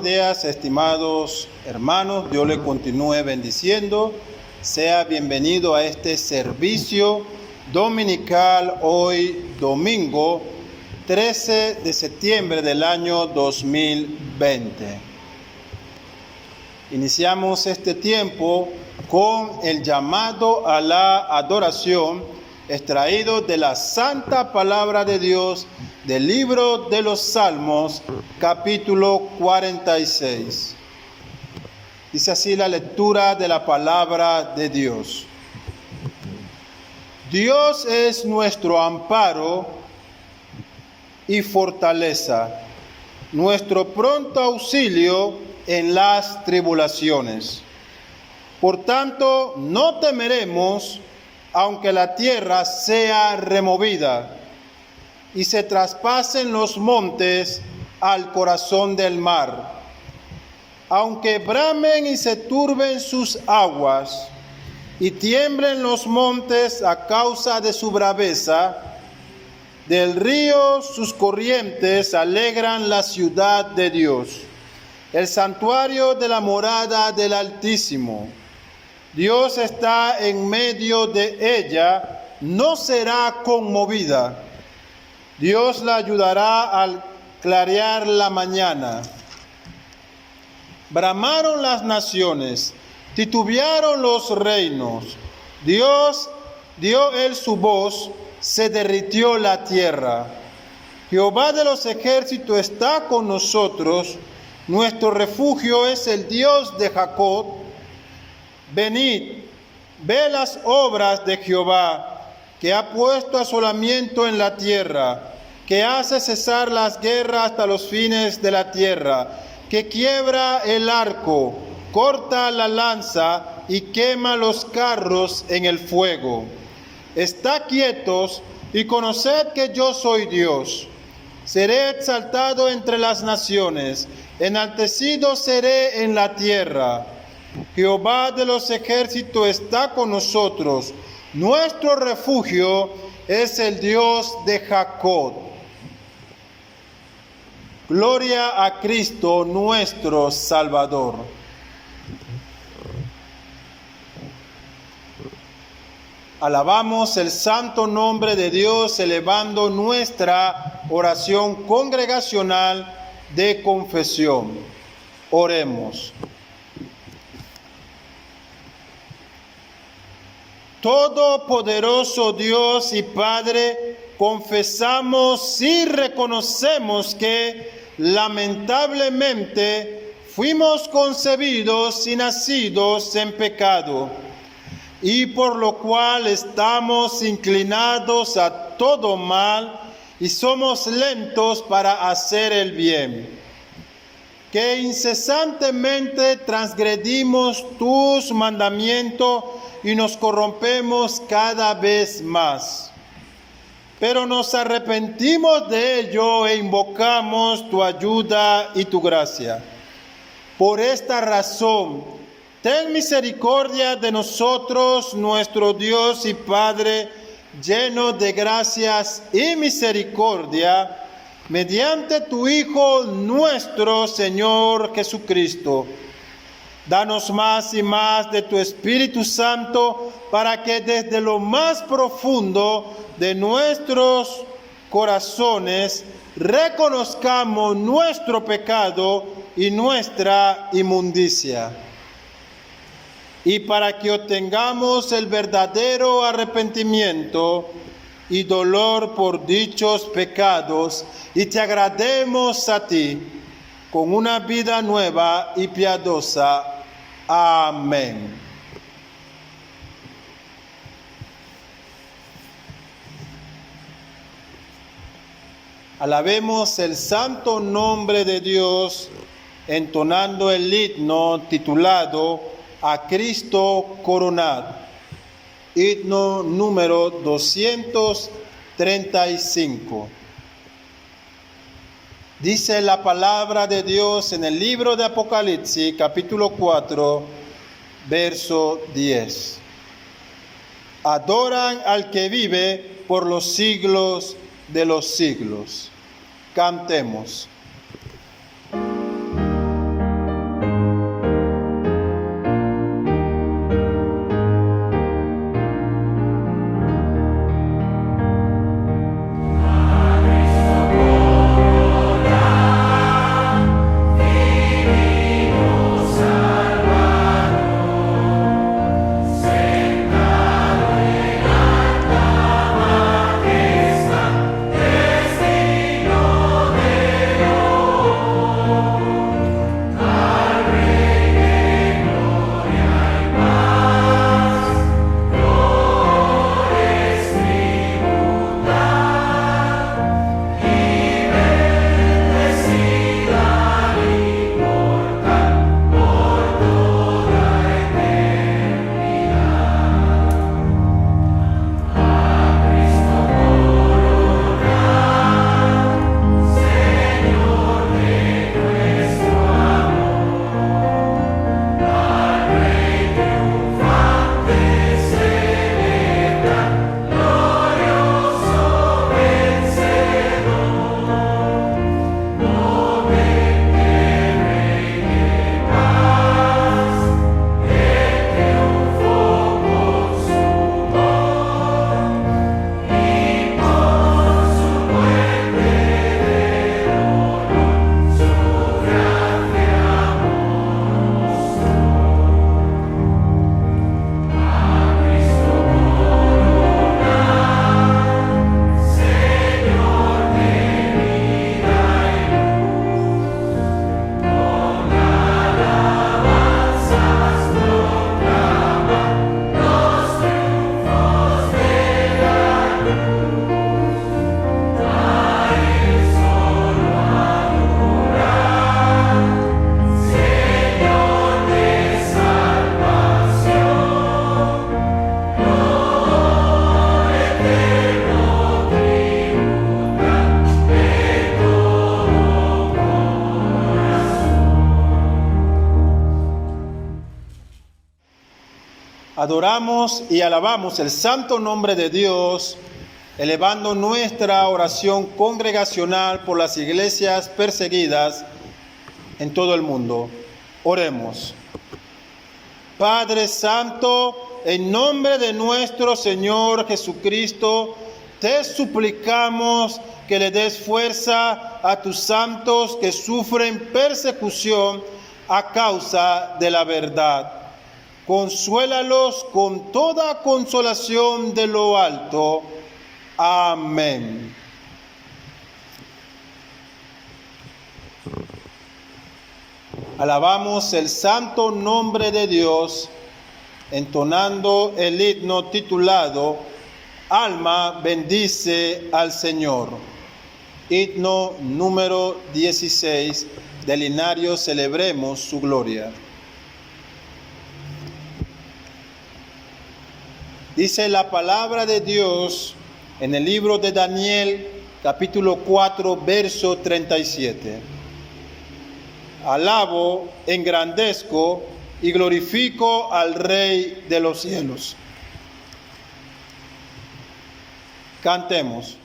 buenos días, estimados hermanos. Dios le continúe bendiciendo. Sea bienvenido a este servicio dominical hoy domingo 13 de septiembre del año 2020. Iniciamos este tiempo con el llamado a la adoración extraído de la Santa Palabra de Dios del libro de los Salmos, capítulo 46. Dice así la lectura de la palabra de Dios. Dios es nuestro amparo y fortaleza, nuestro pronto auxilio en las tribulaciones. Por tanto, no temeremos, aunque la tierra sea removida y se traspasen los montes al corazón del mar, aunque bramen y se turben sus aguas y tiemblen los montes a causa de su braveza, del río sus corrientes alegran la ciudad de Dios, el santuario de la morada del Altísimo. Dios está en medio de ella, no será conmovida. Dios la ayudará al clarear la mañana. Bramaron las naciones, titubearon los reinos. Dios dio él su voz, se derritió la tierra. Jehová de los ejércitos está con nosotros, nuestro refugio es el Dios de Jacob. Venid, ve las obras de Jehová, que ha puesto asolamiento en la tierra, que hace cesar las guerras hasta los fines de la tierra, que quiebra el arco, corta la lanza y quema los carros en el fuego. Estad quietos y conoced que yo soy Dios. Seré exaltado entre las naciones, enaltecido seré en la tierra. Jehová de los ejércitos está con nosotros. Nuestro refugio es el Dios de Jacob. Gloria a Cristo nuestro Salvador. Alabamos el santo nombre de Dios, elevando nuestra oración congregacional de confesión. Oremos. Todopoderoso Dios y Padre, confesamos y reconocemos que lamentablemente fuimos concebidos y nacidos en pecado, y por lo cual estamos inclinados a todo mal y somos lentos para hacer el bien. Que incesantemente transgredimos tus mandamientos y nos corrompemos cada vez más. Pero nos arrepentimos de ello e invocamos tu ayuda y tu gracia. Por esta razón, ten misericordia de nosotros, nuestro Dios y Padre, lleno de gracias y misericordia, mediante tu Hijo nuestro Señor Jesucristo. Danos más y más de tu Espíritu Santo, para que desde lo más profundo de nuestros corazones reconozcamos nuestro pecado y nuestra inmundicia. Y para que obtengamos el verdadero arrepentimiento y dolor por dichos pecados, y te agrademos a ti con una vida nueva y piadosa. Amén. Alabemos el santo nombre de Dios, entonando el himno titulado A Cristo coronado. Himno número 235. Dice la palabra de Dios en el libro de Apocalipsis, capítulo 4, verso 10. Adoran al que vive por los siglos de los siglos. Cantemos. Adoramos y alabamos el santo nombre de Dios, elevando nuestra oración congregacional por las iglesias perseguidas en todo el mundo. Oremos. Padre Santo, en nombre de nuestro Señor Jesucristo, te suplicamos que le des fuerza a tus santos que sufren persecución a causa de la verdad. Consuélalos con toda consolación de lo alto. Amén. Alabamos el santo nombre de Dios, entonando el himno titulado Alma bendice al Señor. Himno número 16 del Inario Celebremos su gloria. Dice la palabra de Dios en el libro de Daniel, capítulo 4, verso 37. Alabo, engrandezco y glorifico al Rey de los cielos. Cantemos.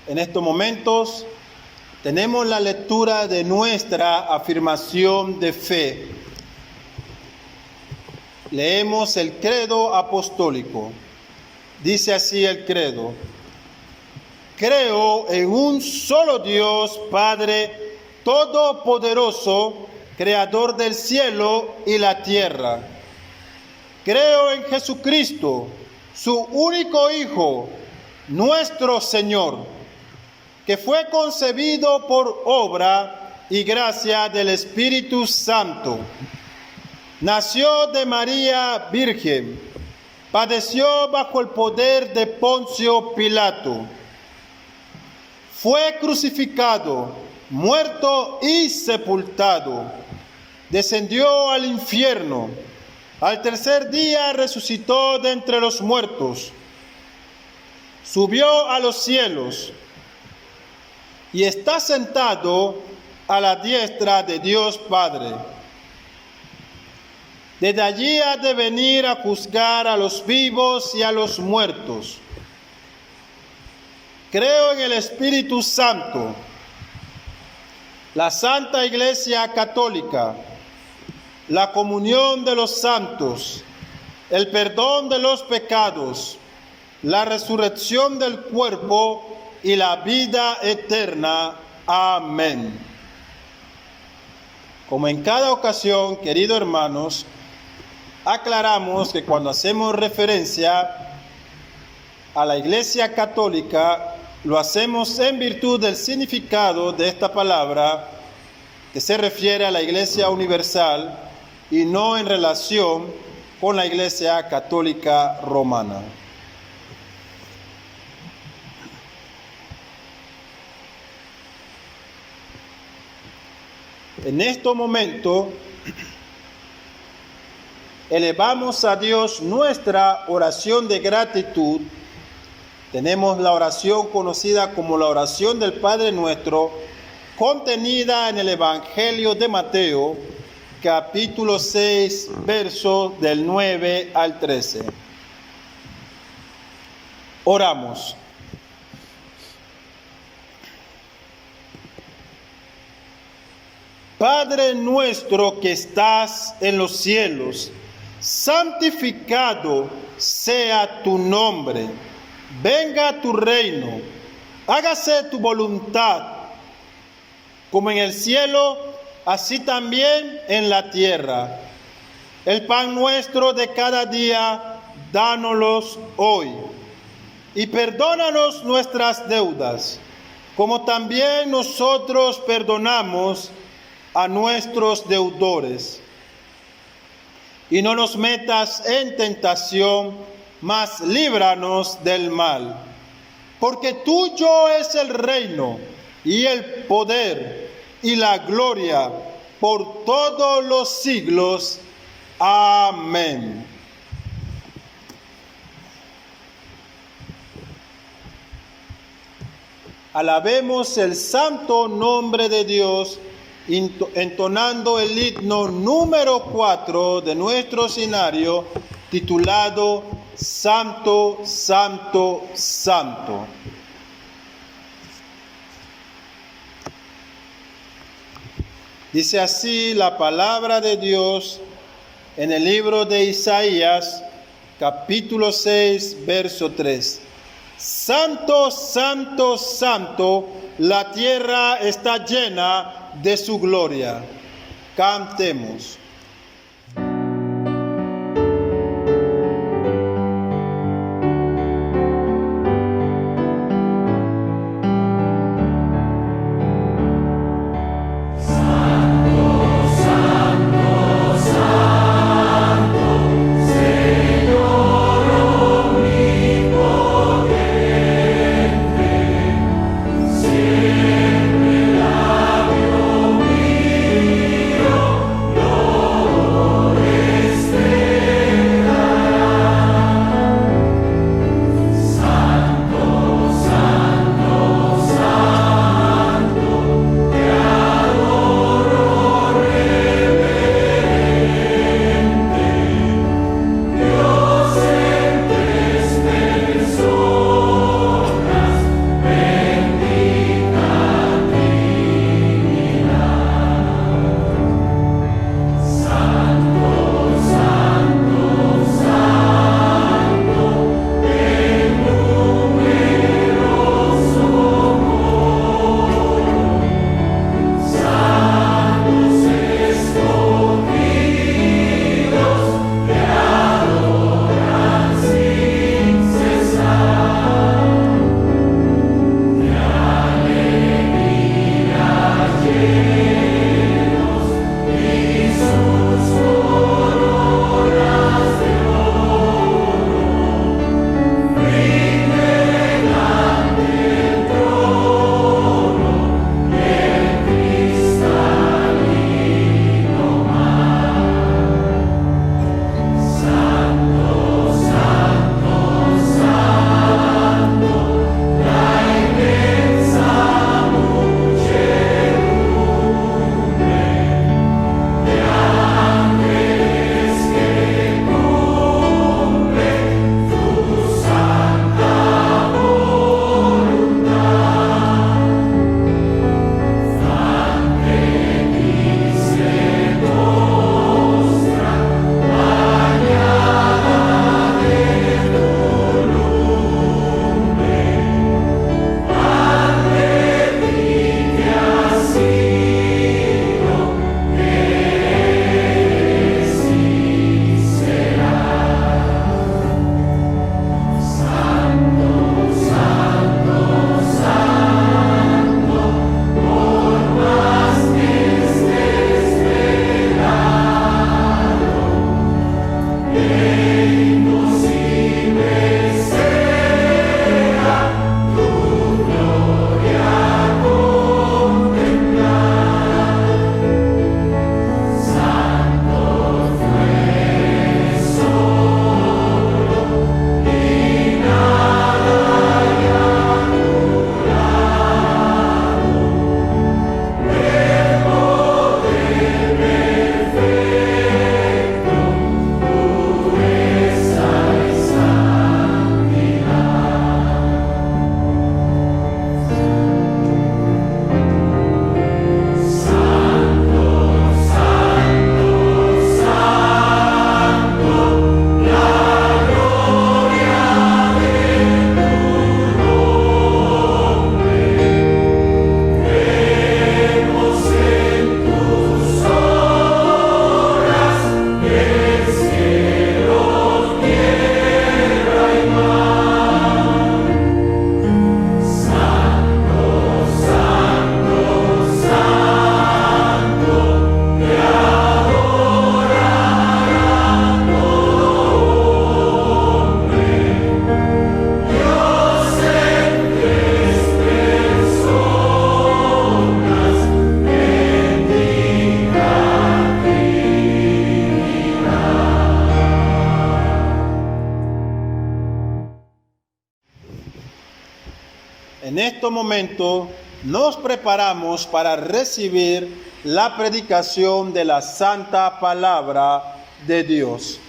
En estos momentos tenemos la lectura de nuestra afirmación de fe. Leemos el credo apostólico. Dice así el credo: creo en un solo Dios, Padre Todopoderoso, Creador del cielo y la tierra. Creo en Jesucristo, su único Hijo, nuestro Señor, que fue concebido por obra y gracia del Espíritu Santo. Nació de María Virgen, padeció bajo el poder de Poncio Pilato, fue crucificado, muerto y sepultado, descendió al infierno, al tercer día resucitó de entre los muertos, subió a los cielos y está sentado a la diestra de Dios Padre. Desde allí ha de venir a juzgar a los vivos y a los muertos. Creo en el Espíritu Santo, la Santa Iglesia Católica, la comunión de los santos, el perdón de los pecados, la resurrección del cuerpo y la vida eterna. Amén. Como en cada ocasión, queridos hermanos, aclaramos que cuando hacemos referencia a la Iglesia Católica, lo hacemos en virtud del significado de esta palabra, que se refiere a la Iglesia Universal y no en relación con la Iglesia Católica Romana. En este momento, elevamos a Dios nuestra oración de gratitud. Tenemos la oración conocida como la oración del Padre Nuestro, contenida en el Evangelio de Mateo, capítulo 6, versos del 9 al 13. Oramos. Padre nuestro que estás en los cielos, santificado sea tu nombre. Venga tu reino, hágase tu voluntad, como en el cielo, así también en la tierra. El pan nuestro de cada día, dánoslo hoy. Y perdónanos nuestras deudas, como también nosotros perdonamos a nuestros deudores. Y no nos metas en tentación, mas líbranos del mal. Porque tuyo es el reino, y el poder, y la gloria, por todos los siglos. Amén. Alabemos el santo nombre de Dios, entonando el himno número 4 de nuestro escenario, titulado Santo, Santo, Santo. Dice así la palabra de Dios en el libro de Isaías, capítulo 6, verso 3. Santo, santo, santo, la tierra está llena de su gloria. Cantemos. Siempre labio mío, En este momento nos preparamos para recibir la predicación de la santa palabra de Dios.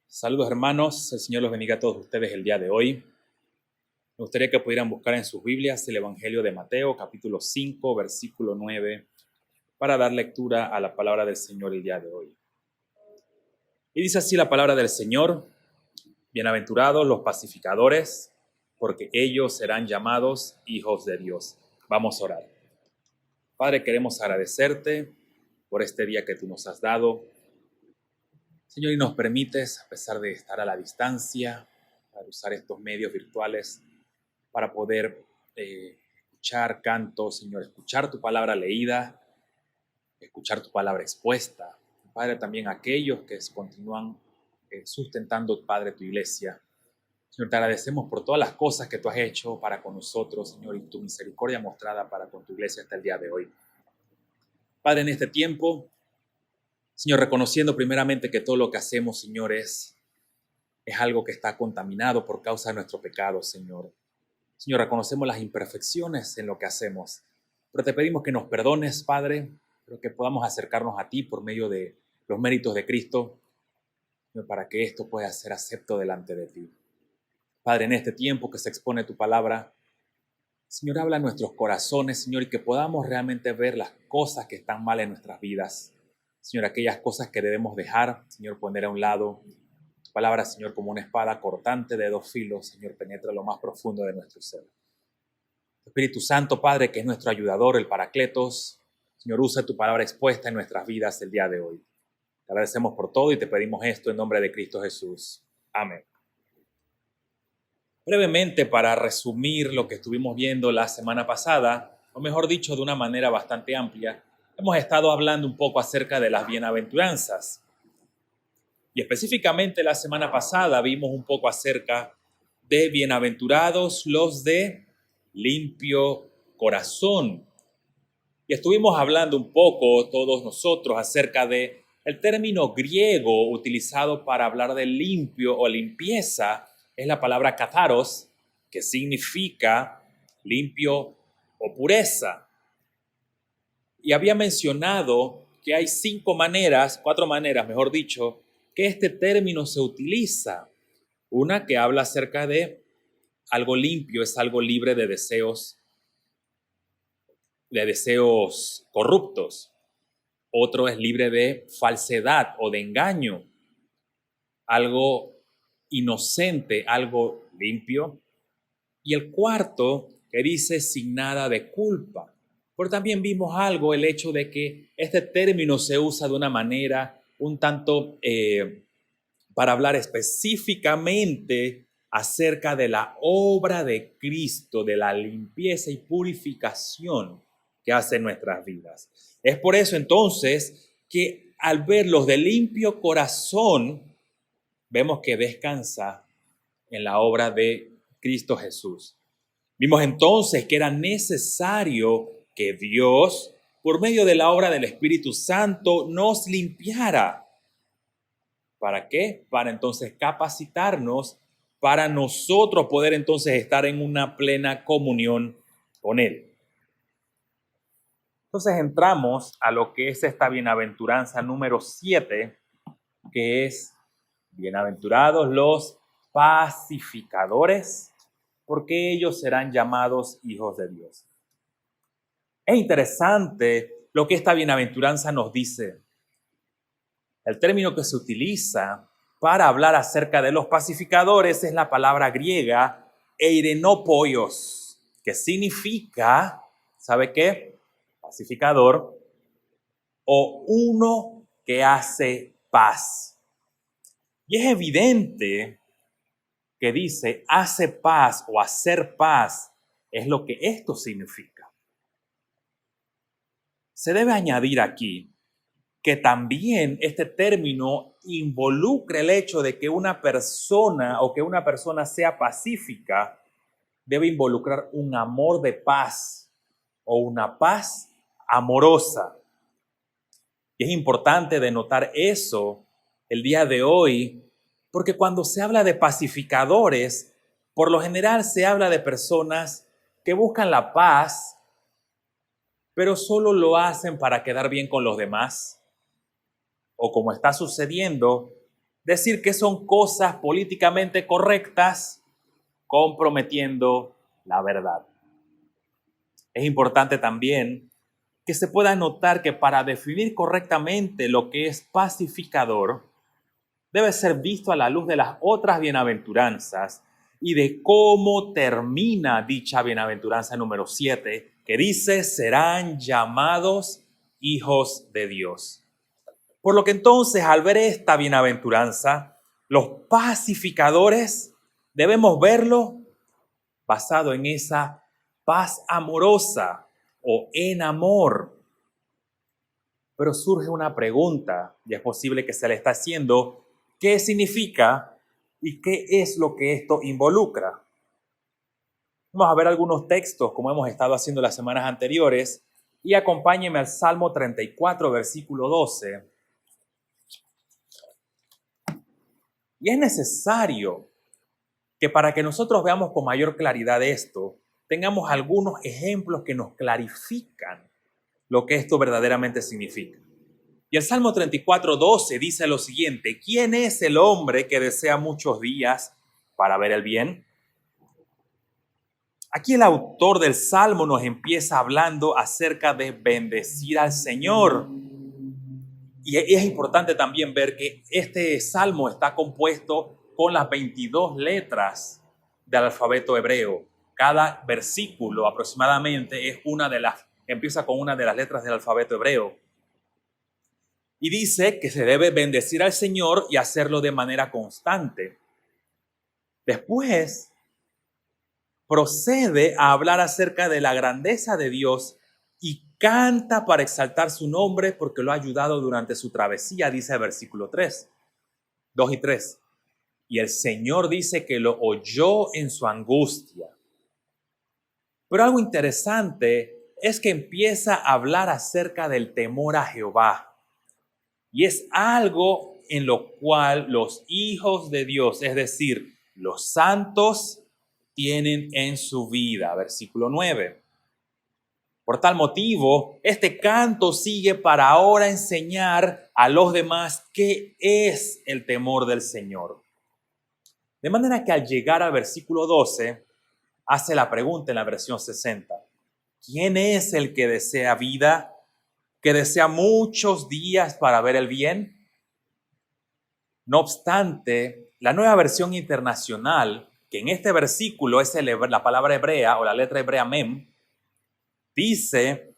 Saludos hermanos, el Señor los bendiga a todos ustedes el día de hoy. Me gustaría que pudieran buscar en sus Biblias el Evangelio de Mateo, capítulo 5, versículo 9, para dar lectura a la palabra del Señor el día de hoy. Y dice así la palabra del Señor: bienaventurados los pacificadores, porque ellos serán llamados hijos de Dios. Vamos a orar. Padre, queremos agradecerte por este día que tú nos has dado. Señor, y nos permites, a pesar de estar a la distancia, para usar estos medios virtuales para poder escuchar canto, Señor, escuchar tu palabra leída, escuchar tu palabra expuesta. Padre, también aquellos que continúan sustentando, Padre, tu iglesia. Señor, te agradecemos por todas las cosas que tú has hecho para con nosotros, Señor, y tu misericordia mostrada para con tu iglesia hasta el día de hoy. Padre, en este tiempo, Señor, reconociendo primeramente que todo lo que hacemos, Señor, es algo que está contaminado por causa de nuestro pecado, Señor. Señor, reconocemos las imperfecciones en lo que hacemos, pero te pedimos que nos perdones, Padre, pero que podamos acercarnos a ti por medio de los méritos de Cristo, Señor, para que esto pueda ser acepto delante de ti. Padre, en este tiempo que se expone tu palabra, Señor, habla en nuestros corazones, Señor, y que podamos realmente ver las cosas que están mal en nuestras vidas. Señor, aquellas cosas que debemos dejar, Señor, poner a un lado. Tu palabra, Señor, como una espada cortante de dos filos, Señor, penetra lo más profundo de nuestro ser. Espíritu Santo, Padre, que es nuestro ayudador, el Paracletos, Señor, usa tu palabra expuesta en nuestras vidas el día de hoy. Te agradecemos por todo y te pedimos esto en nombre de Cristo Jesús. Amén. Brevemente, para resumir lo que estuvimos viendo la semana pasada, o mejor dicho, de una manera bastante amplia, hemos estado hablando un poco acerca de las bienaventuranzas. Y específicamente la semana pasada vimos un poco acerca de bienaventurados los de limpio corazón. Y estuvimos hablando un poco todos nosotros acerca de el término griego utilizado para hablar de limpio o limpieza, es la palabra katharos, que significa limpio o pureza. Y había mencionado que hay cuatro maneras, mejor dicho, que este término se utiliza. Una que habla acerca de algo limpio, es algo libre de deseos corruptos. Otro es libre de falsedad o de engaño. Algo inocente, algo limpio. Y el cuarto que dice sin nada de culpa. Pero también vimos el hecho de que este término se usa de una manera un tanto para hablar específicamente acerca de la obra de Cristo, de la limpieza y purificación que hace en nuestras vidas. Es por eso entonces que al ver los de limpio corazón, vemos que descansa en la obra de Cristo Jesús. Vimos entonces que era necesario que Dios, por medio de la obra del Espíritu Santo, nos limpiara. ¿Para qué? Para entonces capacitarnos, para nosotros poder entonces estar en una plena comunión con Él. Entonces entramos a lo que es esta bienaventuranza número 7, que es bienaventurados los pacificadores, porque ellos serán llamados hijos de Dios. Es interesante lo que esta bienaventuranza nos dice. El término que se utiliza para hablar acerca de los pacificadores es la palabra griega eireinopoios, que significa, ¿sabe qué? Pacificador o uno que hace paz. Y es evidente que dice hace paz o hacer paz es lo que esto significa. Se debe añadir aquí que también este término involucra el hecho de que una persona sea pacífica debe involucrar un amor de paz o una paz amorosa. Y es importante denotar eso el día de hoy, porque cuando se habla de pacificadores, por lo general se habla de personas que buscan la paz, pero solo lo hacen para quedar bien con los demás. O como está sucediendo, decir que son cosas políticamente correctas, comprometiendo la verdad. Es importante también que se pueda notar que para definir correctamente lo que es pacificador, debe ser visto a la luz de las otras bienaventuranzas y de cómo termina dicha bienaventuranza número 7, que dice, serán llamados hijos de Dios. Por lo que entonces, al ver esta bienaventuranza, los pacificadores debemos verlo basado en esa paz amorosa o en amor. Pero surge una pregunta, y es posible que se le está haciendo, ¿qué significa y qué es lo que esto involucra? Vamos a ver algunos textos, como hemos estado haciendo las semanas anteriores, y acompáñenme al Salmo 34, versículo 12. Y es necesario que para que nosotros veamos con mayor claridad esto, tengamos algunos ejemplos que nos clarifican lo que esto verdaderamente significa. Y el Salmo 34, 12 dice lo siguiente, ¿quién es el hombre que desea muchos días para ver el bien? Aquí el autor del Salmo nos empieza hablando acerca de bendecir al Señor. Y es importante también ver que este Salmo está compuesto con las 22 letras del alfabeto hebreo. Cada versículo aproximadamente es empieza con una de las letras del alfabeto hebreo. Y dice que se debe bendecir al Señor y hacerlo de manera constante. Después procede a hablar acerca de la grandeza de Dios y canta para exaltar su nombre porque lo ha ayudado durante su travesía, dice el versículo 3, 2 y 3. Y el Señor dice que lo oyó en su angustia. Pero algo interesante es que empieza a hablar acerca del temor a Jehová. Y es algo en lo cual los hijos de Dios, es decir, los santos, tienen en su vida. Versículo 9. Por tal motivo, este canto sigue para ahora enseñar a los demás qué es el temor del Señor. De manera que al llegar al versículo 12, hace la pregunta en la versión 60. ¿Quién es el que desea vida, que desea muchos días para ver el bien? No obstante, la Nueva Versión Internacional, que en este versículo es la palabra hebrea o la letra hebrea mem, dice,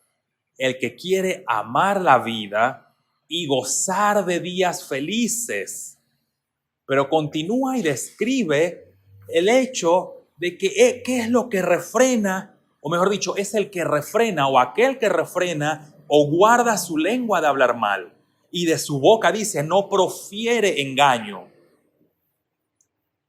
el que quiere amar la vida y gozar de días felices. Pero continúa y describe el hecho de que qué es lo que refrena, o mejor dicho, es el que refrena o aquel que refrena o guarda su lengua de hablar mal. Y de su boca dice, no profiere engaño.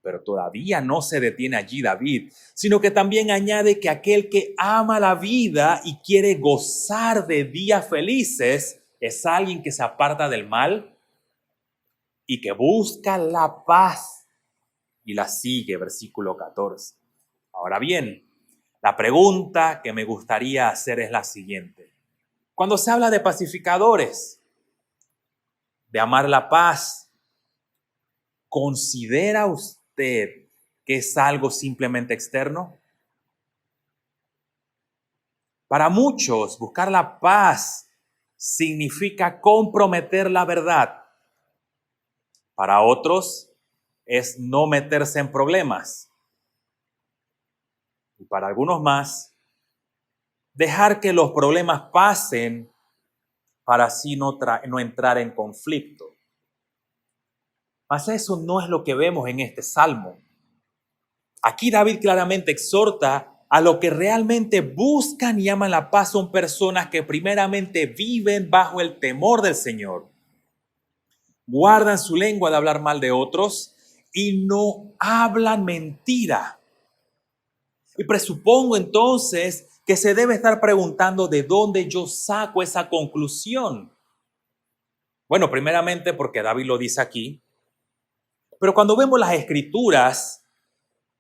Pero todavía no se detiene allí David, sino que también añade que aquel que ama la vida y quiere gozar de días felices es alguien que se aparta del mal y que busca la paz y la sigue, versículo 14. Ahora bien, la pregunta que me gustaría hacer es la siguiente. Cuando se habla de pacificadores, de amar la paz, ¿considera usted que es algo simplemente externo? Para muchos, buscar la paz significa comprometer la verdad. Para otros, es no meterse en problemas. Y para algunos más, dejar que los problemas pasen para así no entrar en conflicto. Mas eso no es lo que vemos en este salmo. Aquí David claramente exhorta a lo que realmente buscan y aman la paz son personas que primeramente viven bajo el temor del Señor. Guardan su lengua de hablar mal de otros y no hablan mentira. Y presupongo entonces que se debe estar preguntando de dónde yo saco esa conclusión. Bueno, primeramente porque David lo dice aquí, pero cuando vemos las escrituras,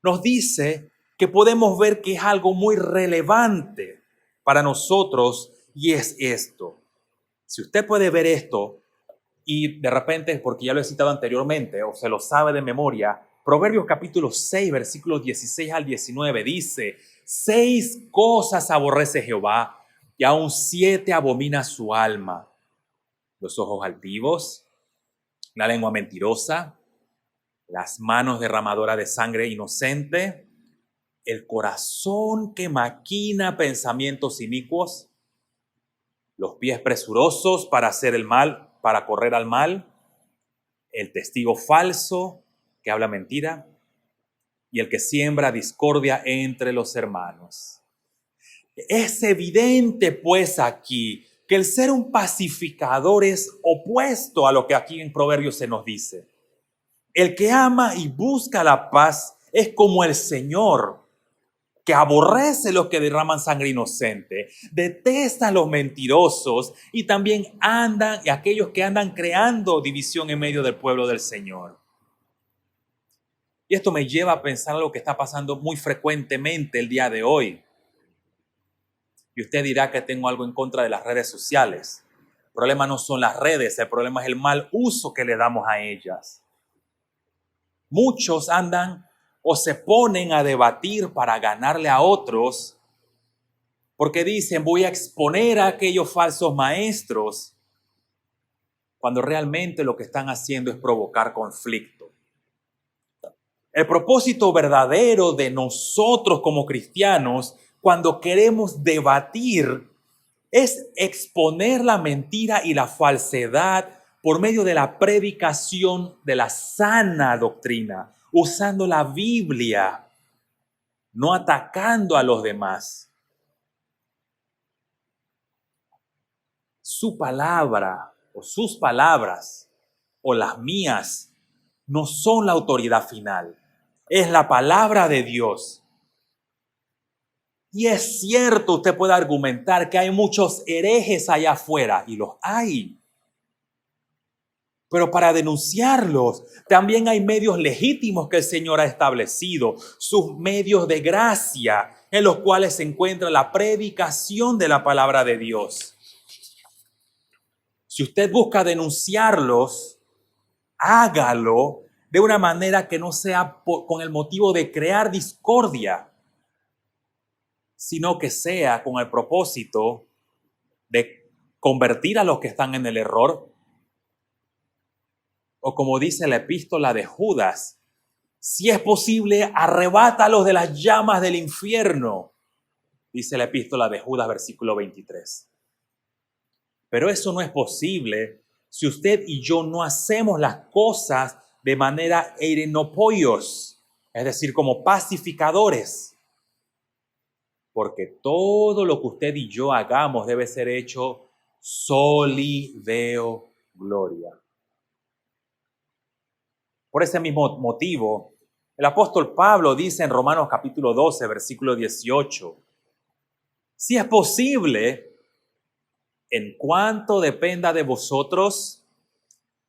nos dice que podemos ver que es algo muy relevante para nosotros y es esto. Si usted puede ver esto y de repente, porque ya lo he citado anteriormente o se lo sabe de memoria, Proverbios capítulo 6, versículos 16 al 19 dice: 6 cosas aborrece Jehová y aún 7 abomina su alma: los ojos altivos, la lengua mentirosa, las manos derramadoras de sangre inocente, el corazón que maquina pensamientos inicuos, los pies presurosos para hacer el mal, para correr al mal, el testigo falso que habla mentira y el que siembra discordia entre los hermanos. Es evidente pues aquí que el ser un pacificador es opuesto a lo que aquí en Proverbios se nos dice. El que ama y busca la paz es como el Señor, que aborrece los que derraman sangre inocente, detesta a los mentirosos y también y aquellos que andan creando división en medio del pueblo del Señor. Y esto me lleva a pensar lo que está pasando muy frecuentemente el día de hoy. Y usted dirá que tengo algo en contra de las redes sociales. El problema no son las redes, el problema es el mal uso que le damos a ellas. Muchos andan o se ponen a debatir para ganarle a otros porque dicen: voy a exponer a aquellos falsos maestros, cuando realmente lo que están haciendo es provocar conflicto. El propósito verdadero de nosotros como cristianos, cuando queremos debatir, es exponer la mentira y la falsedad por medio de la predicación de la sana doctrina, usando la Biblia, no atacando a los demás. Su palabra o sus palabras o las mías no son la autoridad final. Es la palabra de Dios. Y es cierto, usted puede argumentar que hay muchos herejes allá afuera, y los hay. Pero para denunciarlos, también hay medios legítimos que el Señor ha establecido, sus medios de gracia, en los cuales se encuentra la predicación de la palabra de Dios. Si usted busca denunciarlos, hágalo de una manera que no sea con el motivo de crear discordia, sino que sea con el propósito de convertir a los que están en el error, o como dice la epístola de Judas, si es posible, arrebátalos de las llamas del infierno, dice la epístola de Judas, versículo 23. Pero eso no es posible si usted y yo no hacemos las cosas de manera eirenopoios, es decir, como pacificadores. Porque todo lo que usted y yo hagamos debe ser hecho soli deo gloria. Por ese mismo motivo, el apóstol Pablo dice en Romanos capítulo 12, versículo 18, si es posible, en cuanto dependa de vosotros,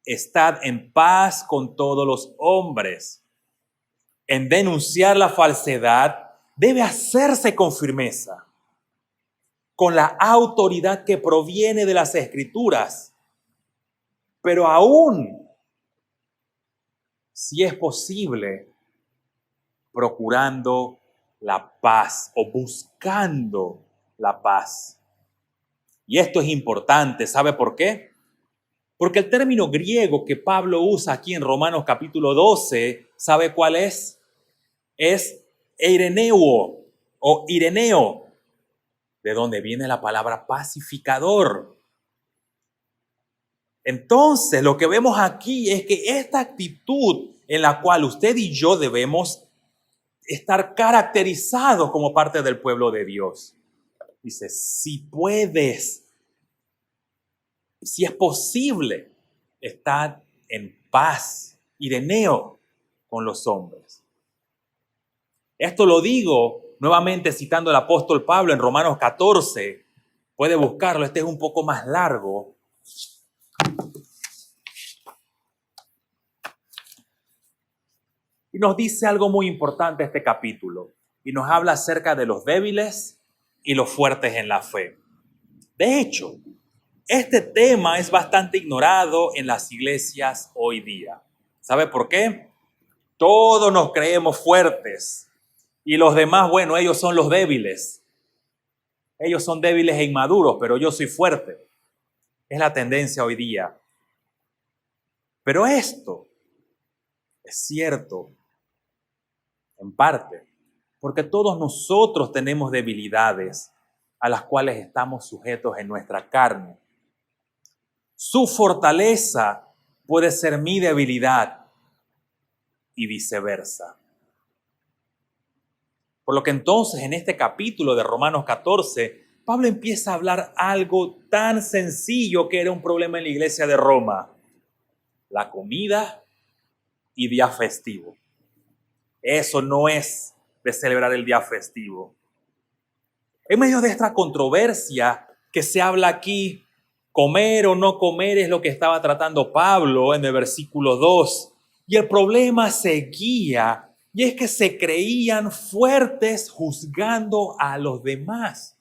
estad en paz con todos los hombres. En denunciar la falsedad debe hacerse con firmeza, con la autoridad que proviene de las Escrituras, pero aún, si es posible, procurando la paz o buscando la paz. Y esto es importante, ¿sabe por qué? Porque el término griego que Pablo usa aquí en Romanos capítulo 12, ¿sabe cuál es? Es eireneo o ireneo, de donde viene la palabra pacificador. Entonces, lo que vemos aquí es que esta actitud en la cual usted y yo debemos estar caracterizados como parte del pueblo de Dios. Dice, si puedes, si es posible, estar en paz, ireneo, con los hombres. Esto lo digo Nuevamente citando al apóstol Pablo en Romanos 14, puede buscarlo, este es un poco más largo. Y nos dice algo muy importante este capítulo, y nos habla acerca de los débiles y los fuertes en la fe. De hecho, este tema es bastante ignorado en las iglesias hoy día. ¿Sabe por qué? Todos nos creemos fuertes y los demás, bueno, ellos son los débiles. Ellos son débiles e inmaduros, pero yo soy fuerte. Es la tendencia hoy día. Pero esto es cierto en parte, porque todos nosotros tenemos debilidades a las cuales estamos sujetos en nuestra carne. Su fortaleza puede ser mi debilidad y viceversa. Por lo que entonces en este capítulo de Romanos 14, Pablo empieza a hablar algo tan sencillo que era un problema en la iglesia de Roma: la comida y día festivo. Eso no es de celebrar el día festivo. En medio de esta controversia que se habla aquí, comer o no comer es lo que estaba tratando Pablo en el versículo 2. Y el problema seguía, y es que se creían fuertes juzgando a los demás.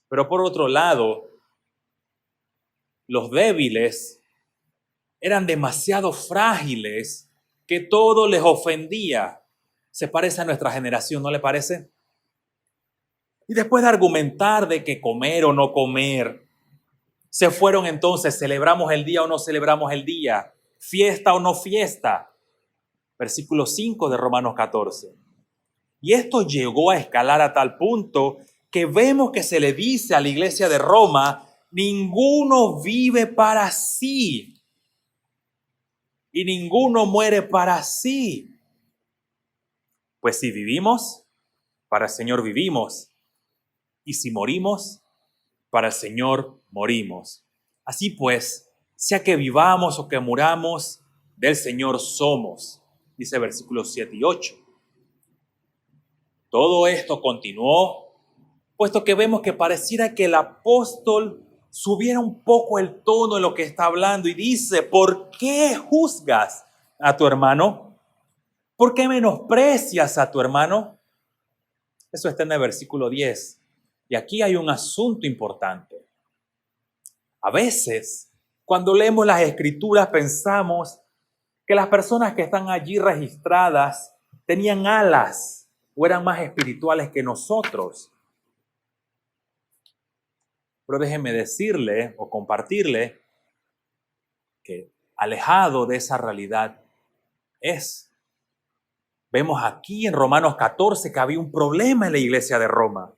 Pero por otro lado, los débiles eran demasiado frágiles que todo les ofendía. Se parece a nuestra generación, ¿no le parece? Y después de argumentar de que comer o no comer, se fueron entonces, celebramos el día o no celebramos el día, fiesta o no fiesta. Versículo 5 de Romanos 14. Y esto llegó a escalar a tal punto que vemos que se le dice a la iglesia de Roma: ninguno vive para sí y ninguno muere para sí. Pues si vivimos, para el Señor vivimos, y si morimos, para el Señor morimos. Así pues, sea que vivamos o que muramos, del Señor somos, dice versículos 7 y 8. Todo esto continuó, puesto que vemos que pareciera que el apóstol subiera un poco el tono en lo que está hablando y dice: ¿por qué juzgas a tu hermano? ¿Por qué menosprecias a tu hermano? Eso está en el versículo 10. Y aquí hay un asunto importante. A veces, cuando leemos las Escrituras, pensamos que las personas que están allí registradas tenían alas o eran más espirituales que nosotros. Pero déjeme decirle o compartirle que alejado de esa realidad es. Vemos aquí en Romanos 14 que había un problema en la iglesia de Roma.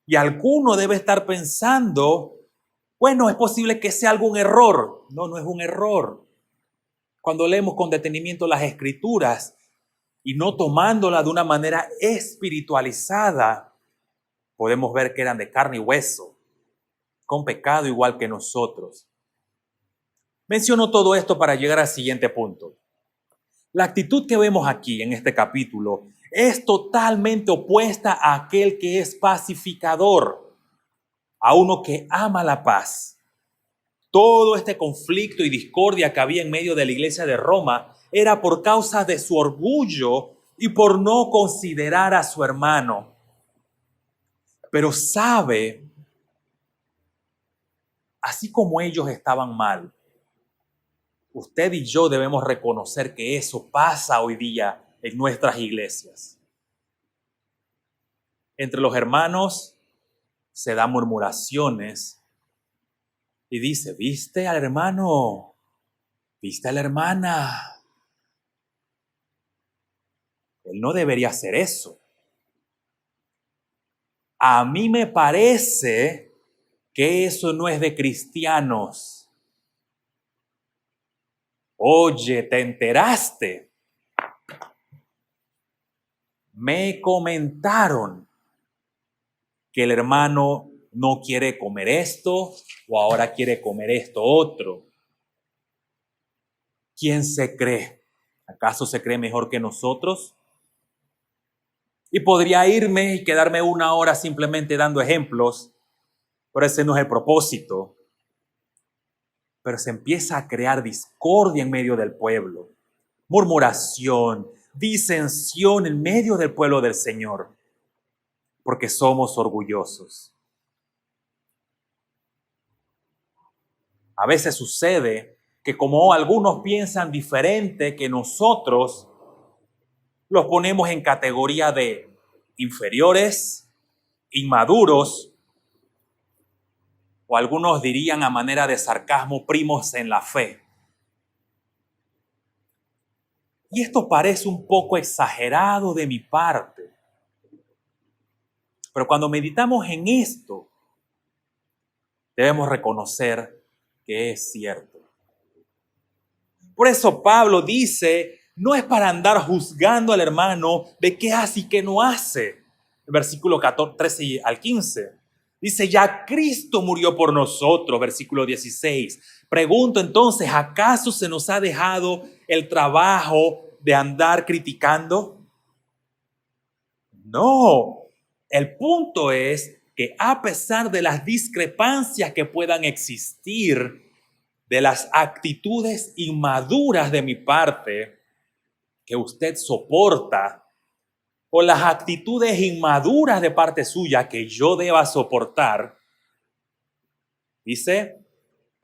Y alguno debe estar pensando: bueno, es posible que sea algún error. No, no es un error. Cuando leemos con detenimiento las Escrituras y no tomándolas de una manera espiritualizada, podemos ver que eran de carne y hueso, con pecado igual que nosotros. Menciono todo esto para llegar al siguiente punto. La actitud que vemos aquí en este capítulo es totalmente opuesta a aquel que es pacificador, a uno que ama la paz. Todo este conflicto y discordia que había en medio de la iglesia de Roma era por causa de su orgullo y por no considerar a su hermano. Pero sabe, así como ellos estaban mal, usted y yo debemos reconocer que eso pasa hoy día en nuestras iglesias. Entre los hermanos se dan murmuraciones y dice: ¿viste al hermano? ¿Viste a la hermana? Él no debería hacer eso. A mí me parece que eso no es de cristianos. Oye, ¿te enteraste? Me comentaron que el hermano no quiere comer esto o ahora quiere comer esto otro. ¿Quién se cree? ¿Acaso se cree mejor que nosotros? Y podría irme y quedarme una hora simplemente dando ejemplos, pero ese no es el propósito. Pero se empieza a crear discordia en medio del pueblo, murmuración, disensión en medio del pueblo del Señor, porque somos orgullosos. A veces sucede que como algunos piensan diferente que nosotros, los ponemos en categoría de inferiores, inmaduros, o algunos dirían a manera de sarcasmo, primos en la fe. Y esto parece un poco exagerado de mi parte. Pero cuando meditamos en esto, debemos reconocer que es cierto. Por eso Pablo dice, no es para andar juzgando al hermano de qué hace y qué no hace. El versículo 13 al 15. Dice, ya Cristo murió por nosotros, versículo 16. Pregunto entonces, ¿acaso se nos ha dejado el trabajo de andar criticando? No, el punto es que a pesar de las discrepancias que puedan existir, de las actitudes inmaduras de mi parte que usted soporta, o las actitudes inmaduras de parte suya que yo deba soportar, dice,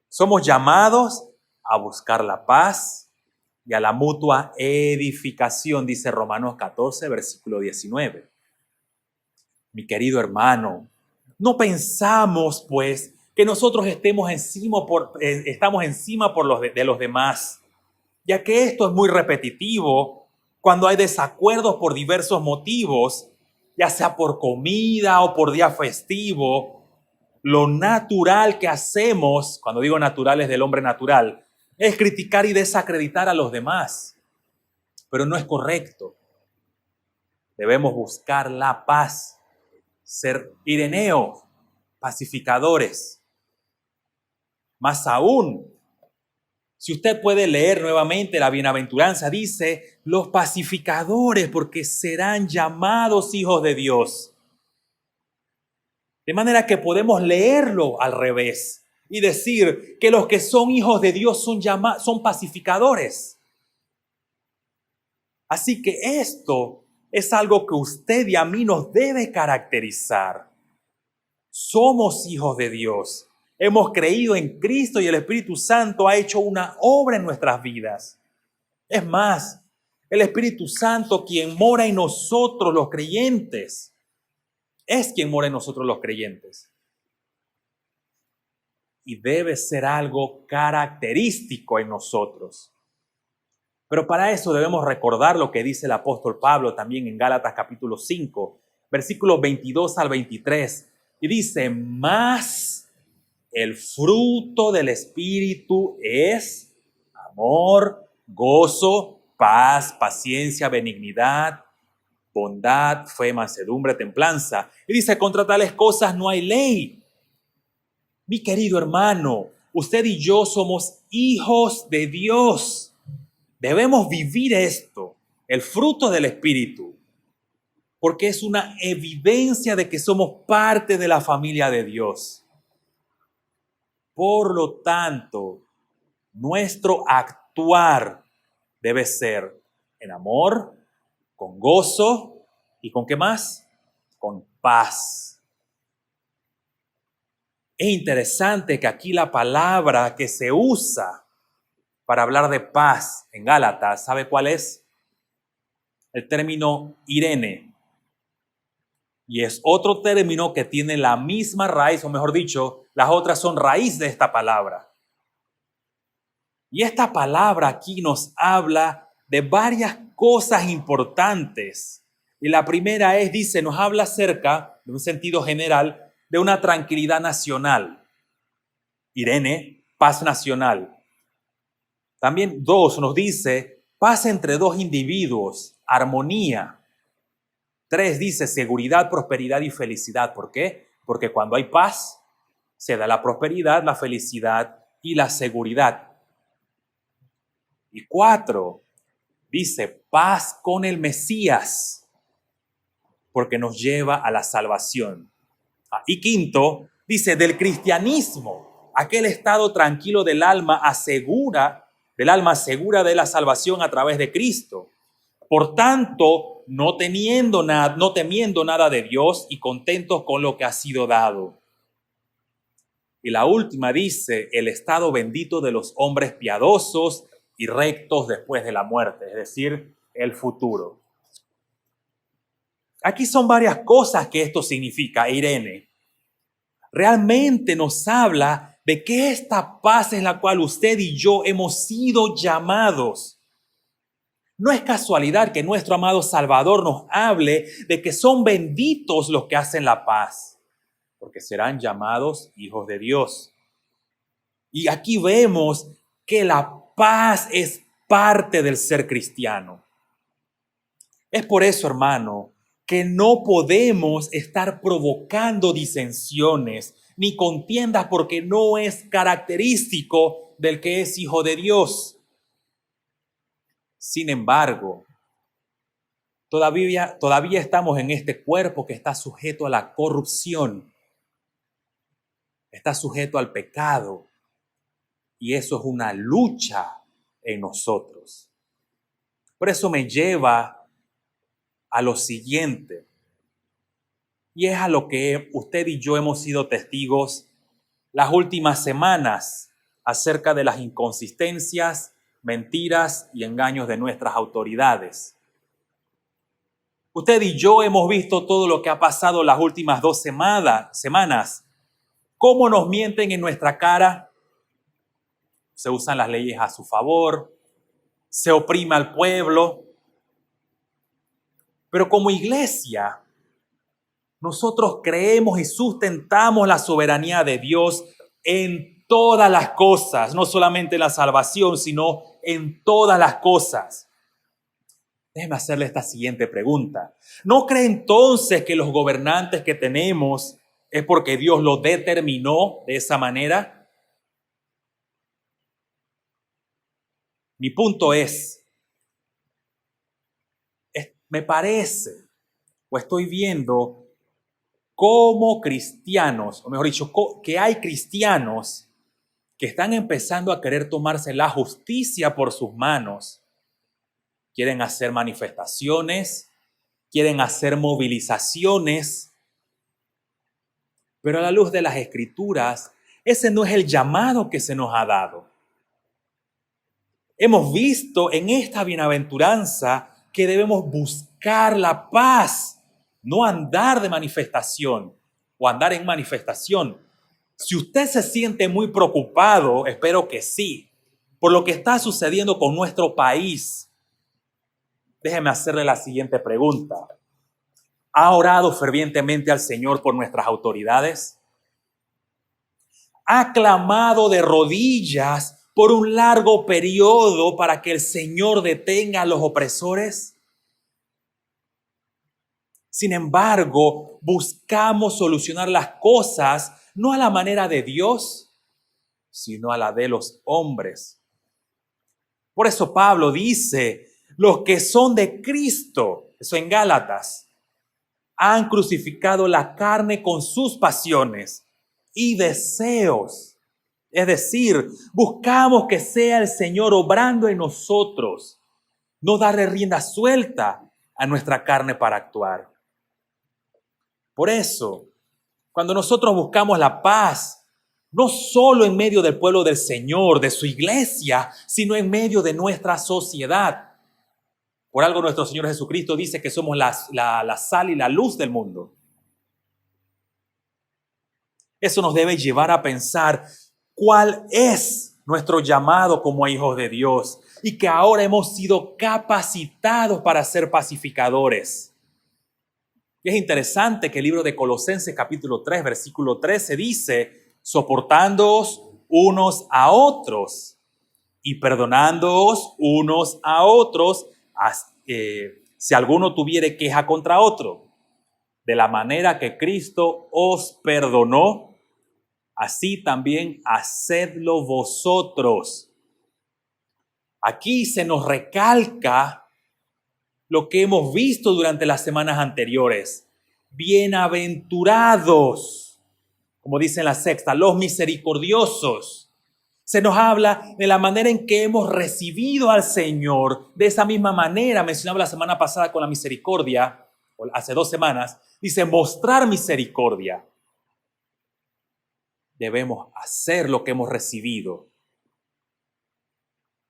somos llamados a buscar la paz y a la mutua edificación, dice Romanos 14, versículo 19. Mi querido hermano, no pensamos pues que nosotros estamos encima de los demás, ya que esto es muy repetitivo cuando hay desacuerdos por diversos motivos, ya sea por comida o por día festivo. Lo natural que hacemos, cuando digo natural es del hombre natural, es criticar y desacreditar a los demás, pero no es correcto. Debemos buscar la paz, ser ireneos, pacificadores. Más aún, si usted puede leer nuevamente la bienaventuranza, dice, los pacificadores, porque serán llamados hijos de Dios. De manera que podemos leerlo al revés y decir que los que son hijos de Dios son pacificadores. Así que esto es algo que usted y a mí nos debe caracterizar. Somos hijos de Dios. Hemos creído en Cristo y el Espíritu Santo ha hecho una obra en nuestras vidas. Es más, el Espíritu Santo, quien mora en nosotros los creyentes, es quien mora en nosotros los creyentes. Y debe ser algo característico en nosotros. Pero para eso debemos recordar lo que dice el apóstol Pablo también en Gálatas capítulo 5, versículos 22 al 23. Y dice, mas el fruto del Espíritu es amor, gozo, paz, paciencia, benignidad, bondad, fe, mansedumbre, templanza. Y dice, contra tales cosas no hay ley. Mi querido hermano, usted y yo somos hijos de Dios. Debemos vivir esto, el fruto del Espíritu, porque es una evidencia de que somos parte de la familia de Dios. Por lo tanto, nuestro actuar debe ser en amor, con gozo y ¿con qué más? Con paz. Es interesante que aquí la palabra que se usa para hablar de paz en Gálatas, ¿sabe cuál es? El término Irene. Y es otro término que tiene la misma raíz, o mejor dicho, las otras son raíz de esta palabra. Y esta palabra aquí nos habla de varias cosas importantes. Y la primera dice, nos habla acerca, de un sentido general, de una tranquilidad nacional. Irene, paz nacional. También nos dice, paz entre dos individuos, armonía. 3 dice, seguridad, prosperidad y felicidad. ¿Por qué? Porque cuando hay paz, se da la prosperidad, la felicidad y la seguridad. Y 4 dice, paz con el Mesías. porque nos lleva a la salvación. Y quinto, dice, del cristianismo, aquel estado tranquilo del alma segura de la salvación a través de Cristo. Por tanto, no temiendo nada de Dios y contentos con lo que ha sido dado. Y la última dice, el estado bendito de los hombres piadosos y rectos después de la muerte, es decir, el futuro. Aquí son varias cosas que esto significa, Irene. Realmente nos habla de que esta paz es la cual usted y yo hemos sido llamados. No es casualidad que nuestro amado Salvador nos hable de que son benditos los que hacen la paz, porque serán llamados hijos de Dios. Y aquí vemos que la paz es parte del ser cristiano. Es por eso, hermano, que no podemos estar provocando disensiones ni contiendas porque no es característico del que es hijo de Dios. Sin embargo, todavía estamos en este cuerpo que está sujeto a la corrupción, está sujeto al pecado, y eso es una lucha en nosotros. Por eso me lleva a lo siguiente, y es a lo que usted y yo hemos sido testigos las últimas semanas acerca de las inconsistencias, mentiras y engaños de nuestras autoridades. Usted y yo hemos visto todo lo que ha pasado las últimas 2 semanas, cómo nos mienten en nuestra cara, se usan las leyes a su favor, se oprime al pueblo. Pero como iglesia, nosotros creemos y sustentamos la soberanía de Dios en todas las cosas, no solamente en la salvación, sino en todas las cosas. Déjeme hacerle esta siguiente pregunta. ¿No cree entonces que los gobernantes que tenemos es porque Dios los determinó de esa manera? Mi punto me parece, o estoy viendo cómo cristianos, o mejor dicho, que hay cristianos que están empezando a querer tomarse la justicia por sus manos. Quieren hacer manifestaciones, quieren hacer movilizaciones, pero a la luz de las Escrituras, ese no es el llamado que se nos ha dado. Hemos visto en esta bienaventuranza que debemos buscar la paz, no andar de manifestación o andar en manifestación. Si usted se siente muy preocupado, espero que sí, por lo que está sucediendo con nuestro país, déjeme hacerle la siguiente pregunta. ¿Ha orado fervientemente al Señor por nuestras autoridades? ¿Ha clamado de rodillas por un largo periodo para que el Señor detenga a los opresores? Sin embargo, buscamos solucionar las cosas no a la manera de Dios, sino a la de los hombres. Por eso Pablo dice, los que son de Cristo, eso en Gálatas, han crucificado la carne con sus pasiones y deseos. Es decir, buscamos que sea el Señor obrando en nosotros, no darle rienda suelta a nuestra carne para actuar. Por eso, cuando nosotros buscamos la paz, no solo en medio del pueblo del Señor, de su iglesia, sino en medio de nuestra sociedad. Por algo nuestro Señor Jesucristo dice que somos la sal y la luz del mundo. Eso nos debe llevar a pensar cuál es nuestro llamado como hijos de Dios y que ahora hemos sido capacitados para ser pacificadores. Y es interesante que el libro de Colosenses capítulo 3, versículo 13 dice, soportándoos unos a otros y perdonándoos unos a otros, si alguno tuviere queja contra otro, de la manera que Cristo os perdonó, así también hacedlo vosotros. Aquí se nos recalca lo que hemos visto durante las semanas anteriores. bienaventurados, como dice en la sexta, los misericordiosos. Se nos habla de la manera en que hemos recibido al Señor. De esa misma manera, mencionaba la semana pasada con la misericordia, o hace 2 semanas, dice mostrar misericordia. Debemos hacer lo que hemos recibido.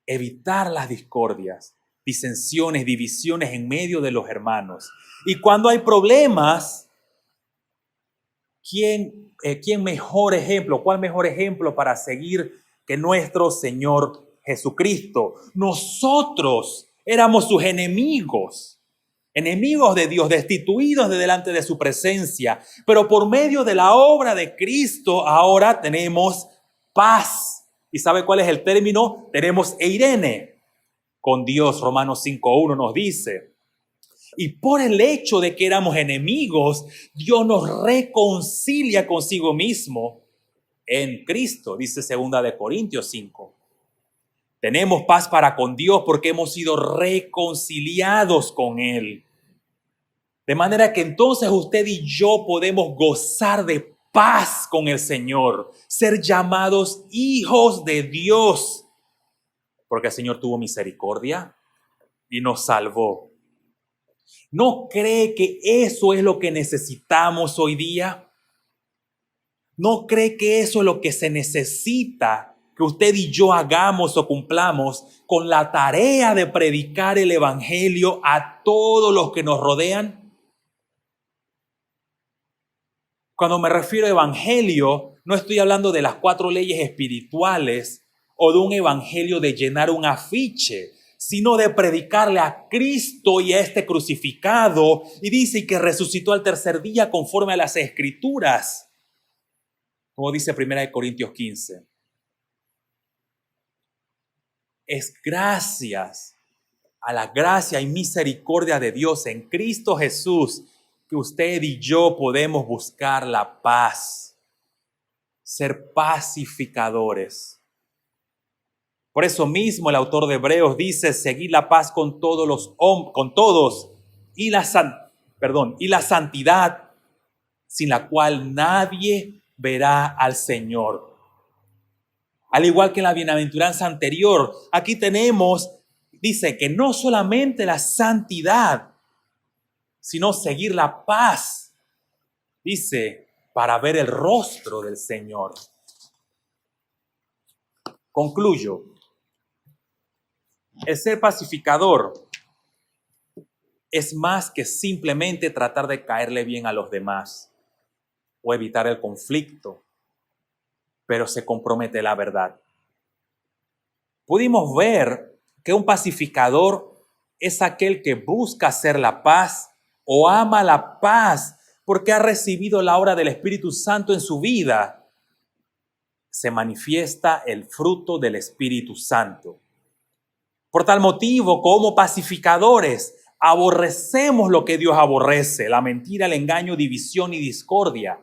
Evitar las discordias, disensiones, divisiones en medio de los hermanos. Y cuando hay problemas, ¿cuál mejor ejemplo para seguir que nuestro Señor Jesucristo? Nosotros éramos sus enemigos de Dios, destituidos de delante de su presencia, pero por medio de la obra de Cristo ahora tenemos paz. ¿Y sabe cuál es el término? Tenemos eirene con Dios. Romanos 5:1 nos dice. Y por el hecho de que éramos enemigos, Dios nos reconcilia consigo mismo en Cristo, dice 2 de Corintios 5. Tenemos paz para con Dios porque hemos sido reconciliados con Él. De manera que entonces usted y yo podemos gozar de paz con el Señor, ser llamados hijos de Dios, porque el Señor tuvo misericordia y nos salvó. ¿No cree que eso es lo que necesitamos hoy día? ¿No cree que eso es lo que se necesita que usted y yo hagamos o cumplamos con la tarea de predicar el evangelio a todos los que nos rodean? Cuando me refiero a evangelio, no estoy hablando de las 4 leyes espirituales o de un evangelio de llenar un afiche, sino de predicarle a Cristo y a este crucificado. Y dice que resucitó al tercer día conforme a las Escrituras, como dice 1 Corintios 15. Es gracias a la gracia y misericordia de Dios en Cristo Jesús que usted y yo podemos buscar la paz, ser pacificadores. Por eso mismo el autor de Hebreos dice, seguid la paz con todos y la santidad, sin la cual nadie verá al Señor. Al igual que en la bienaventuranza anterior, aquí dice que no solamente la santidad, sino seguir la paz, dice, para ver el rostro del Señor. Concluyo. El ser pacificador es más que simplemente tratar de caerle bien a los demás o evitar el conflicto, pero se compromete la verdad. Pudimos ver que un pacificador es aquel que busca hacer la paz o ama la paz porque ha recibido la obra del Espíritu Santo en su vida. Se manifiesta el fruto del Espíritu Santo. Por tal motivo, como pacificadores, aborrecemos lo que Dios aborrece, la mentira, el engaño, división y discordia.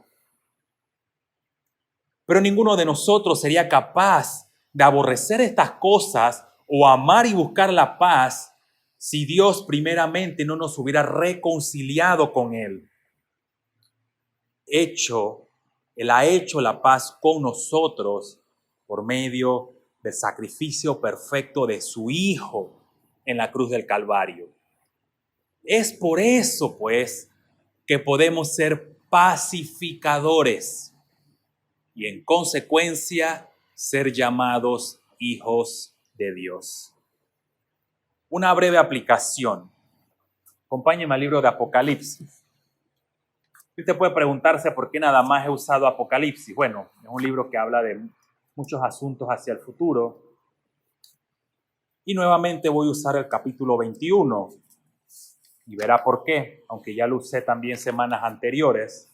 Pero ninguno de nosotros sería capaz de aborrecer estas cosas o amar y buscar la paz si Dios primeramente no nos hubiera reconciliado con Él. Él ha hecho la paz con nosotros por medio del sacrificio perfecto de su Hijo en la cruz del Calvario. Es por eso, pues, que podemos ser pacificadores y en consecuencia ser llamados hijos de Dios. Una breve aplicación. Acompáñenme al libro de Apocalipsis. Usted puede preguntarse por qué nada más he usado Apocalipsis. Bueno, es un libro que habla de muchos asuntos hacia el futuro. Y nuevamente voy a usar el capítulo 21. Y verá por qué, aunque ya lo usé también semanas anteriores.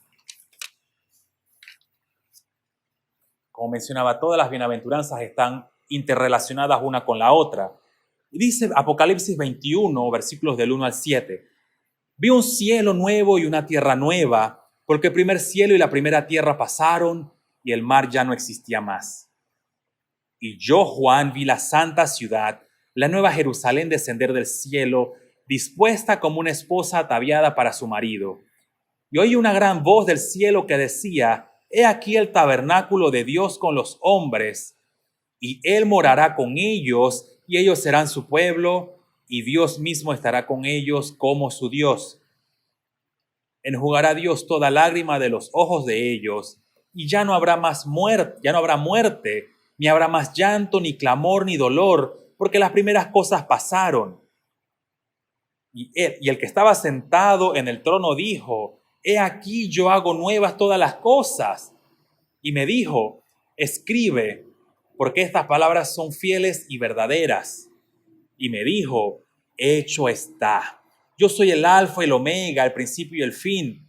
Como mencionaba, todas las bienaventuranzas están interrelacionadas una con la otra. Y dice Apocalipsis 21, versículos del 1 al 7. Vi un cielo nuevo y una tierra nueva, porque el primer cielo y la primera tierra pasaron y el mar ya no existía más. Y yo, Juan, vi la santa ciudad, la nueva Jerusalén, descender del cielo, dispuesta como una esposa ataviada para su marido. Y oí una gran voz del cielo que decía: He aquí el tabernáculo de Dios con los hombres, y Él morará con ellos, y ellos serán su pueblo, y Dios mismo estará con ellos como su Dios. Enjugará Dios toda lágrima de los ojos de ellos, y ya no habrá más muerte, ni habrá más llanto, ni clamor, ni dolor, porque las primeras cosas pasaron. Y el que estaba sentado en el trono dijo: He aquí yo hago nuevas todas las cosas. Y me dijo: Escribe, porque estas palabras son fieles y verdaderas. Y me dijo: Hecho está. Yo soy el alfa y el omega, el principio y el fin.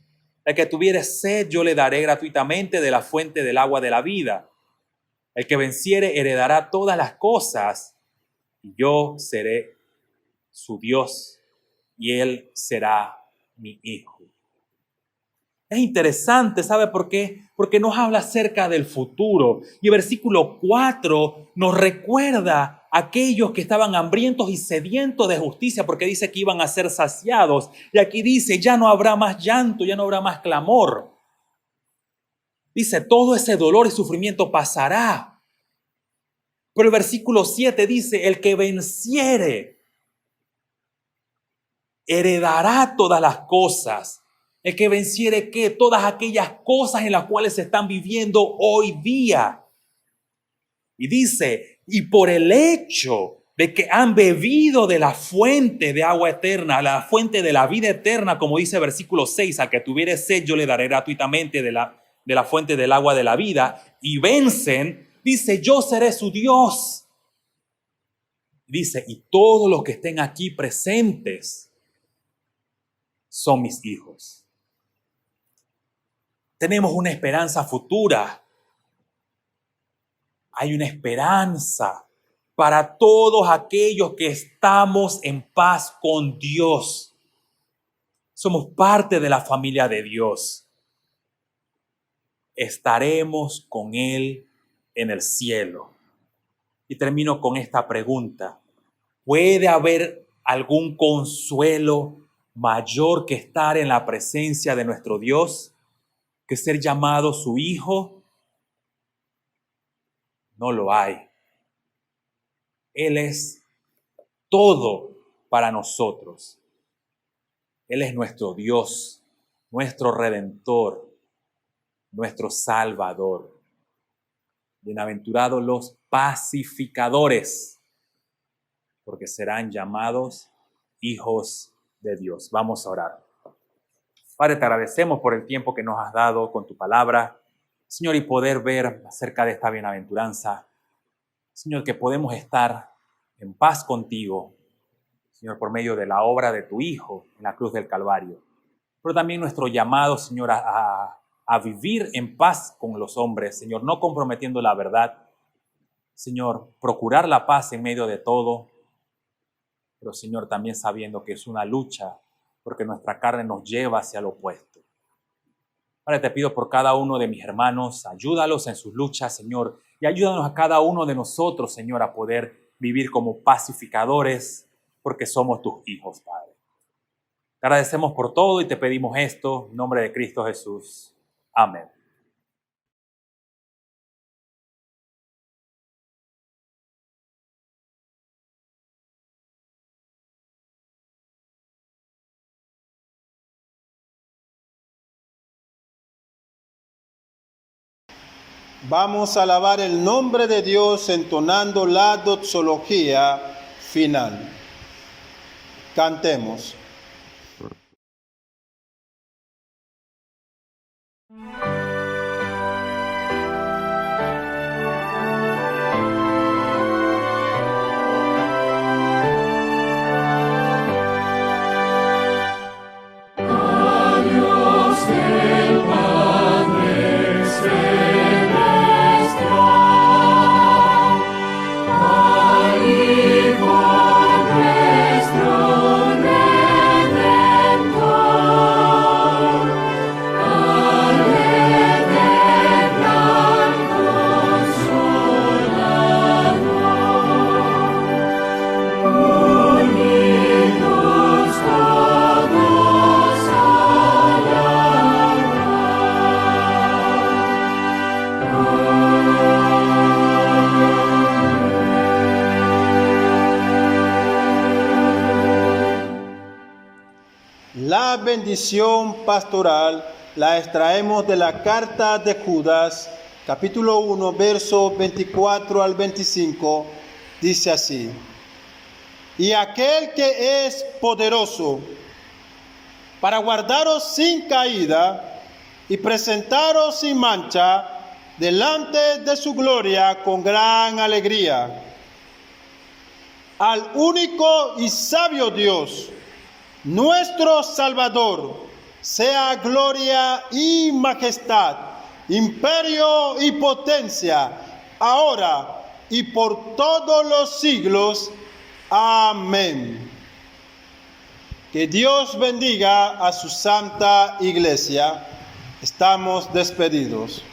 El que tuviere sed, yo le daré gratuitamente de la fuente del agua de la vida. El que venciere heredará todas las cosas, y yo seré su Dios, y él será mi hijo. Es interesante, ¿sabe por qué? Porque nos habla acerca del futuro. Y el versículo 4 nos recuerda a aquellos que estaban hambrientos y sedientos de justicia, porque dice que iban a ser saciados. Y aquí dice: ya no habrá más llanto, ya no habrá más clamor. Dice: todo ese dolor y sufrimiento pasará. Pero el versículo 7 dice: el que venciere heredará todas las cosas. El que venciere, ¿qué? Todas aquellas cosas en las cuales se están viviendo hoy día. Y dice: y por el hecho de que han bebido de la fuente de agua eterna, la fuente de la vida eterna, como dice el versículo 6, al que tuviere sed yo le daré gratuitamente de la fuente del agua de la vida, y vencen, dice: yo seré su Dios. Dice: y todos los que estén aquí presentes son mis hijos. Tenemos una esperanza futura. Hay una esperanza para todos aquellos que estamos en paz con Dios. Somos parte de la familia de Dios. Estaremos con Él en el cielo. Y termino con esta pregunta: ¿puede haber algún consuelo mayor que estar en la presencia de nuestro Dios, que ser llamado su hijo? No lo hay. Él es todo para nosotros. Él es nuestro Dios, nuestro Redentor, nuestro Salvador. Bienaventurados los pacificadores, porque serán llamados hijos de Dios. Vamos a orar. Padre, te agradecemos por el tiempo que nos has dado con tu palabra, Señor, y poder ver acerca de esta bienaventuranza. Señor, que podemos estar en paz contigo, Señor, por medio de la obra de tu Hijo en la cruz del Calvario. Pero también nuestro llamado, Señor, a vivir en paz con los hombres, Señor, no comprometiendo la verdad. Señor, procurar la paz en medio de todo, pero, Señor, también sabiendo que es una lucha, porque nuestra carne nos lleva hacia lo opuesto. Padre, te pido por cada uno de mis hermanos, ayúdalos en sus luchas, Señor, y ayúdanos a cada uno de nosotros, Señor, a poder vivir como pacificadores, porque somos tus hijos, Padre. Te agradecemos por todo y te pedimos esto en nombre de Cristo Jesús. Amén. Vamos a alabar el nombre de Dios entonando la doxología final. Cantemos. Redentor, La bendición pastoral la extraemos de la carta de Judas, capítulo 1, versos 24 al 25, dice así: y aquel que es poderoso para guardaros sin caída y presentaros sin mancha delante de su gloria con gran alegría. Al único y sabio Dios, nuestro Salvador, sea gloria y majestad, imperio y potencia, ahora y por todos los siglos. Amén. Que Dios bendiga a su santa iglesia. Estamos despedidos.